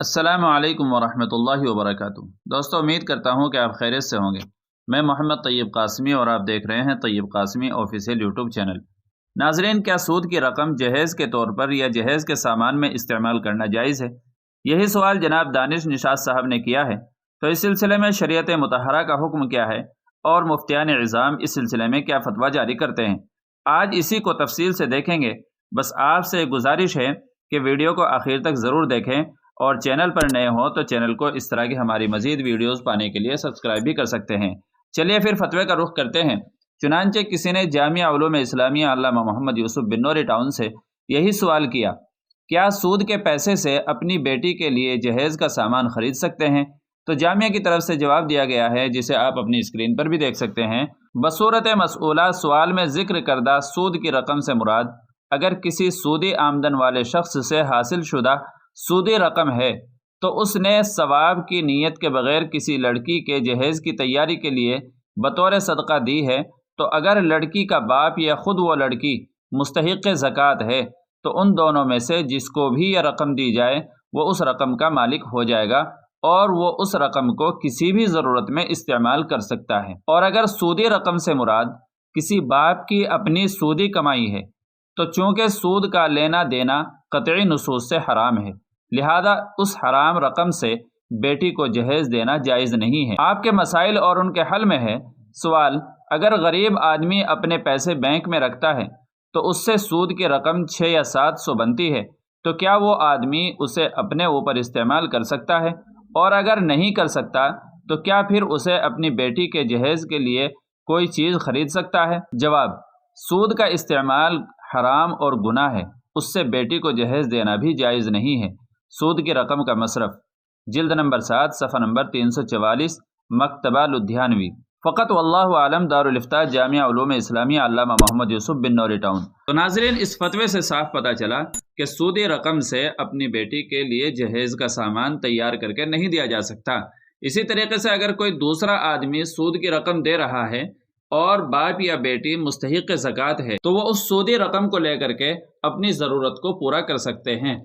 السلام علیکم ورحمۃ اللہ وبرکاتہ۔ دوستو، امید کرتا ہوں کہ آپ خیریت سے ہوں گے۔ میں محمد طیب قاسمی اور آپ دیکھ رہے ہیں طیب قاسمی آفیشیل یوٹیوب چینل۔ ناظرین، کیا سود کی رقم جہیز کے طور پر یا جہیز کے سامان میں استعمال کرنا جائز ہے؟ یہی سوال جناب دانش نشاط صاحب نے کیا ہے۔ تو اس سلسلے میں شریعت مطہرہ کا حکم کیا ہے اور مفتیان عظام اس سلسلے میں کیا فتویٰ جاری کرتے ہیں، آج اسی کو تفصیل سے دیکھیں گے۔ بس آپ سے گزارش ہے کہ ویڈیو کو آخر تک ضرور دیکھیں، اور چینل پر نئے ہوں تو چینل کو اس طرح کی ہماری مزید ویڈیوز پانے کے لیے سبسکرائب بھی کر سکتے ہیں۔ چلیے پھر فتوے کا رخ کرتے ہیں۔ چنانچہ کسی نے جامعہ علوم اسلامیہ علامہ محمد یوسف بنوری ٹاؤن سے یہی سوال کیا، کیا سود کے پیسے سے اپنی بیٹی کے لیے جہیز کا سامان خرید سکتے ہیں؟ تو جامعہ کی طرف سے جواب دیا گیا ہے، جسے آپ اپنی اسکرین پر بھی دیکھ سکتے ہیں۔ بصورت مسئولہ سوال میں ذکر کردہ سود کی رقم سے مراد اگر کسی سودی آمدن والے شخص سے حاصل شدہ سودی رقم ہے تو اس نے ثواب کی نیت کے بغیر کسی لڑکی کے جہیز کی تیاری کے لیے بطور صدقہ دی ہے، تو اگر لڑکی کا باپ یا خود وہ لڑکی مستحق زکوٰۃ ہے تو ان دونوں میں سے جس کو بھی یہ رقم دی جائے وہ اس رقم کا مالک ہو جائے گا، اور وہ اس رقم کو کسی بھی ضرورت میں استعمال کر سکتا ہے۔ اور اگر سودی رقم سے مراد کسی باپ کی اپنی سودی کمائی ہے تو چونکہ سود کا لینا دینا قطعی نصوص سے حرام ہے، لہذا اس حرام رقم سے بیٹی کو جہیز دینا جائز نہیں ہے۔ آپ کے مسائل اور ان کے حل میں ہے سوال، اگر غریب آدمی اپنے پیسے بینک میں رکھتا ہے تو اس سے سود کی رقم 600 یا 700 بنتی ہے، تو کیا وہ آدمی اسے اپنے اوپر استعمال کر سکتا ہے؟ اور اگر نہیں کر سکتا تو کیا پھر اسے اپنی بیٹی کے جہیز کے لیے کوئی چیز خرید سکتا ہے؟ جواب، سود کا استعمال حرام اور گناہ ہے، اس سے بیٹی کو جہیز دینا بھی جائز نہیں ہے۔ سود کی رقم کا مصرف، جلد نمبر 7 صفحہ نمبر 344، مکتبہ لدھیانوی۔ فقط واللہ عالم، دارالافتاء جامعہ علوم اسلامیہ علامہ محمد یوسف بنوری ٹاؤن۔ تو ناظرین، اس فتوے سے صاف پتہ چلا کہ سودی رقم سے اپنی بیٹی کے لیے جہیز کا سامان تیار کر کے نہیں دیا جا سکتا۔ اسی طریقے سے اگر کوئی دوسرا آدمی سود کی رقم دے رہا ہے اور باپ یا بیٹی مستحق زکوٰۃ ہے تو وہ اس سودی رقم کو لے کر کے اپنی ضرورت کو پورا کر سکتے ہیں۔